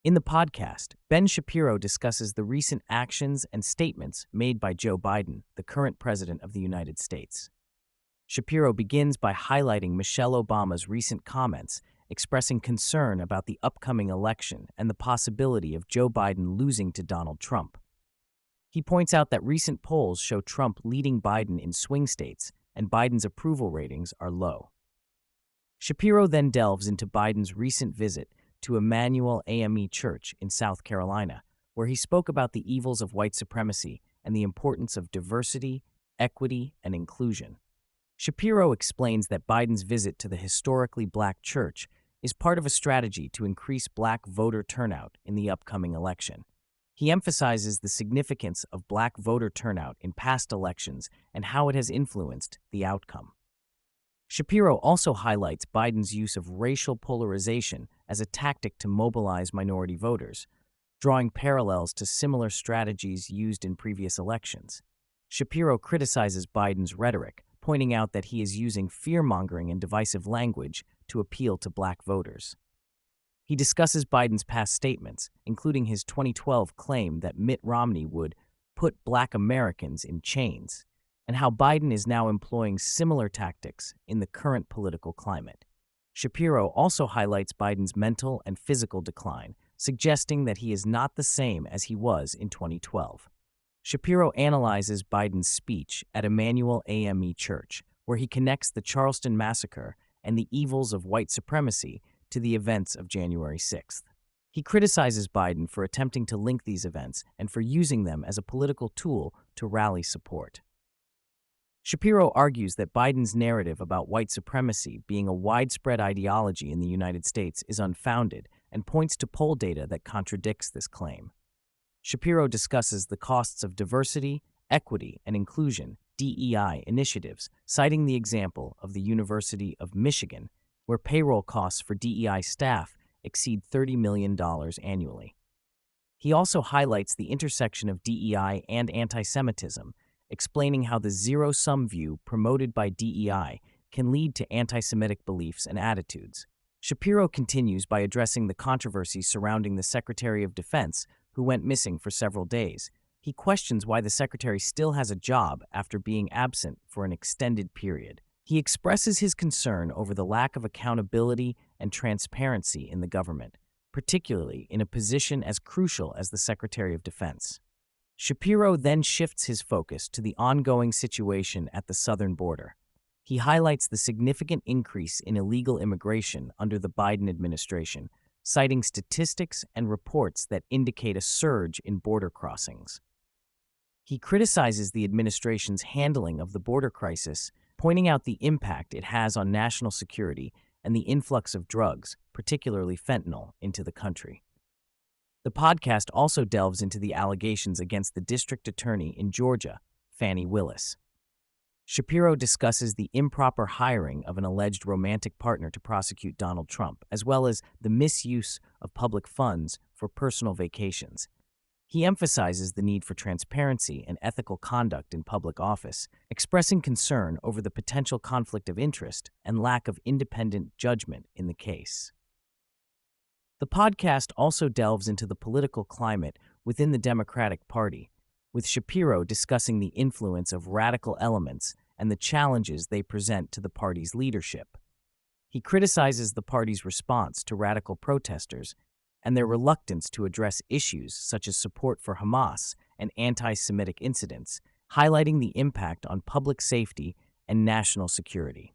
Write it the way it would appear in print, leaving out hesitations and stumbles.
In the podcast, Ben Shapiro discusses the recent actions and statements made by Joe Biden, the current president of the United States. Shapiro begins by highlighting Michelle Obama's recent comments, expressing concern about the upcoming election and the possibility of Joe Biden losing to Donald Trump. He points out that recent polls show Trump leading Biden in swing states, and Biden's approval ratings are low. Shapiro then delves into Biden's recent visit to Emanuel AME Church in South Carolina, where he spoke about the evils of white supremacy and the importance of diversity, equity, and inclusion. Shapiro explains that Biden's visit to the historically black church is part of a strategy to increase black voter turnout in the upcoming election. He emphasizes the significance of black voter turnout in past elections and how it has influenced the outcome. Shapiro also highlights Biden's use of racial polarization as a tactic to mobilize minority voters, drawing parallels to similar strategies used in previous elections. Shapiro criticizes Biden's rhetoric, pointing out that he is using fear-mongering and divisive language to appeal to black voters. He discusses Biden's past statements, including his 2012 claim that Mitt Romney would put black Americans in chains, and how Biden is now employing similar tactics in the current political climate. Shapiro also highlights Biden's mental and physical decline, suggesting that he is not the same as he was in 2012. Shapiro analyzes Biden's speech at Emanuel AME Church, where he connects the Charleston massacre and the evils of white supremacy to the events of January 6th. He criticizes Biden for attempting to link these events and for using them as a political tool to rally support. Shapiro argues that Biden's narrative about white supremacy being a widespread ideology in the United States is unfounded and points to poll data that contradicts this claim. Shapiro discusses the costs of diversity, equity, and inclusion (DEI) initiatives, citing the example of the University of Michigan, where payroll costs for DEI staff exceed $30 million annually. He also highlights the intersection of DEI and anti-Semitism, explaining how the zero-sum view promoted by DEI can lead to anti-Semitic beliefs and attitudes. Shapiro continues by addressing the controversy surrounding the Secretary of Defense, who went missing for several days. He questions why the secretary still has a job after being absent for an extended period. He expresses his concern over the lack of accountability and transparency in the government, particularly in a position as crucial as the Secretary of Defense. Shapiro then shifts his focus to the ongoing situation at the southern border. He highlights the significant increase in illegal immigration under the Biden administration, citing statistics and reports that indicate a surge in border crossings. He criticizes the administration's handling of the border crisis, pointing out the impact it has on national security and the influx of drugs, particularly fentanyl, into the country. The podcast also delves into the allegations against the district attorney in Georgia, Fani Willis. Shapiro discusses the improper hiring of an alleged romantic partner to prosecute Donald Trump, as well as the misuse of public funds for personal vacations. He emphasizes the need for transparency and ethical conduct in public office, expressing concern over the potential conflict of interest and lack of independent judgment in the case. The podcast also delves into the political climate within the Democratic Party, with Shapiro discussing the influence of radical elements and the challenges they present to the party's leadership. He criticizes the party's response to radical protesters and their reluctance to address issues such as support for Hamas and anti-Semitic incidents, highlighting the impact on public safety and national security.